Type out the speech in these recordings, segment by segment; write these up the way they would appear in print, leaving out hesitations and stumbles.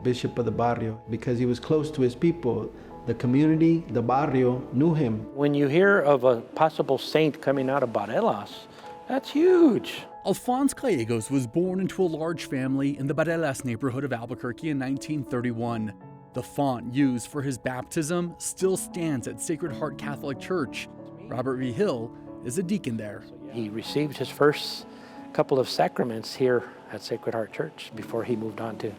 Bishop of the Barrio, because he was close to his people. The community, the barrio, knew him. When you hear of a possible saint coming out of Barrelas, that's huge. Alphonse Gallegos was born into a large family in the Barrelas neighborhood of Albuquerque in 1931. The font used for his baptism still stands at Sacred Heart Catholic Church. Robert V. Hill is a deacon there. He received his first couple of sacraments here at Sacred Heart Church before he moved on to,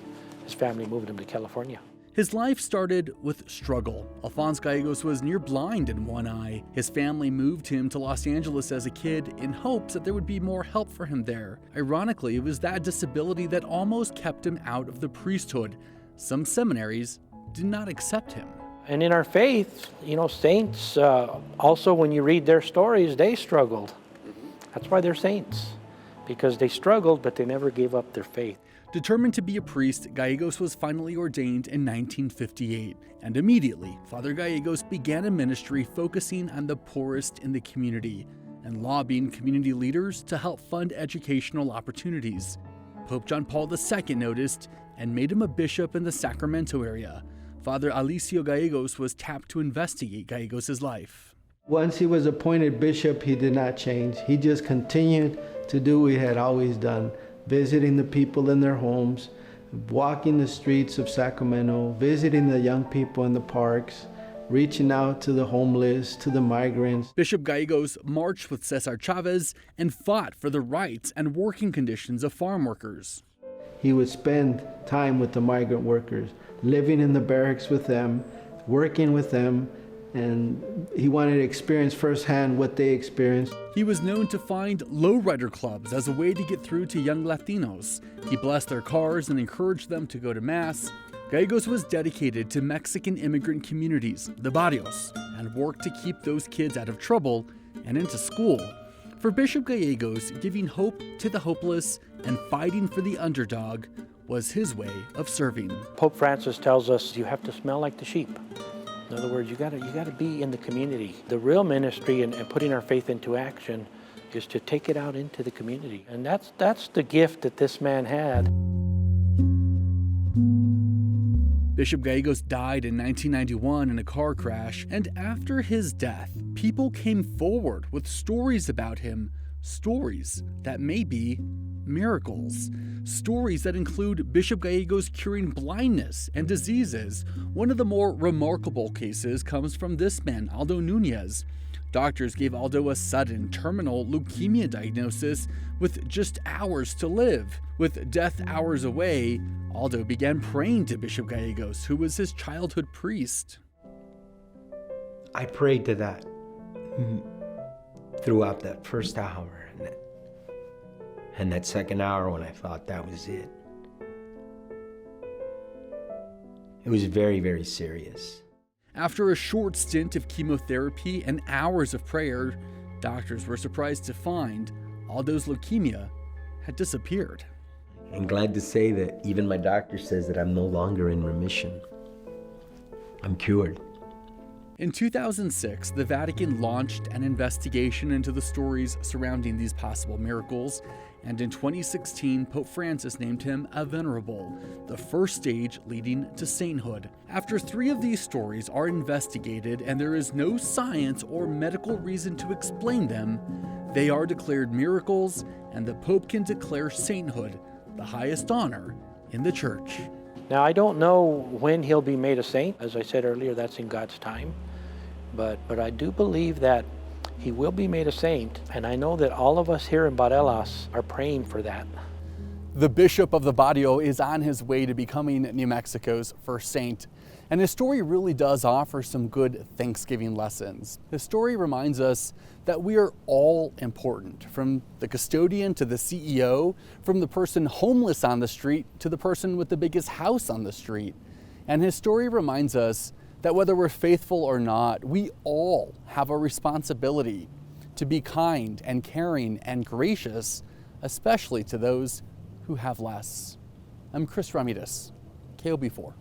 his family moved him to California. His life started with struggle. Alphonse Gallegos was near blind in one eye. His family moved him to Los Angeles as a kid in hopes that there would be more help for him there. Ironically, it was that disability that almost kept him out of the priesthood. Some seminaries did not accept him. And in our faith, saints, also when you read their stories, they struggled. That's why they're saints, because they struggled, but they never gave up their faith. Determined to be a priest, Gallegos was finally ordained in 1958, and immediately, Father Gallegos began a ministry focusing on the poorest in the community and lobbying community leaders to help fund educational opportunities. Pope John Paul II noticed and made him a bishop in the Sacramento area. Father Alicio Gallegos was tapped to investigate Gallegos' life. Once he was appointed bishop, he did not change. He just continued to do what he had always done. Visiting the people in their homes, walking the streets of Sacramento, visiting the young people in the parks, reaching out to the homeless, to the migrants. Bishop Gallegos marched with Cesar Chavez and fought for the rights and working conditions of farm workers. He would spend time with the migrant workers, living in the barracks with them, working with them, and he wanted to experience firsthand what they experienced. He was known to find lowrider clubs as a way to get through to young Latinos. He blessed their cars and encouraged them to go to Mass. Gallegos was dedicated to Mexican immigrant communities, the barrios, and worked to keep those kids out of trouble and into school. For Bishop Gallegos, giving hope to the hopeless and fighting for the underdog was his way of serving. Pope Francis tells us you have to smell like the sheep. In other words, you gotta be in the community. The real ministry and putting our faith into action is to take it out into the community. And that's the gift that this man had. Bishop Gallegos died in 1991 in a car crash, and after his death, people came forward with stories about him, stories that may be miracles, stories that include Bishop Gallegos curing blindness and diseases. One of the more remarkable cases comes from this man, Aldo Nunez. Doctors gave Aldo a sudden terminal leukemia diagnosis with just hours to live. With death hours away, Aldo began praying to Bishop Gallegos, who was his childhood priest. I prayed to that throughout that first hour and that second hour when I thought that was it. It was very, very serious. After a short stint of chemotherapy and hours of prayer, doctors were surprised to find Aldo's leukemia had disappeared. I'm glad to say that even my doctor says that I'm no longer in remission. I'm cured. In 2006, the Vatican launched an investigation into the stories surrounding these possible miracles, and in 2016, Pope Francis named him a venerable, the first stage leading to sainthood. After 3 of these stories are investigated and there is no science or medical reason to explain them, they are declared miracles, and the Pope can declare sainthood, the highest honor in the Church. Now, I don't know when he'll be made a saint. As I said earlier, that's in God's time. But I do believe that he will be made a saint, and I know that all of us here in Barrelas are praying for that. The Bishop of the Barrio is on his way to becoming New Mexico's first saint, and his story really does offer some good Thanksgiving lessons. His story reminds us that we are all important, from the custodian to the CEO, from the person homeless on the street to the person with the biggest house on the street. And his story reminds us that whether we're faithful or not, we all have a responsibility to be kind and caring and gracious, especially to those who have less. I'm Chris Ramirez, KOB4.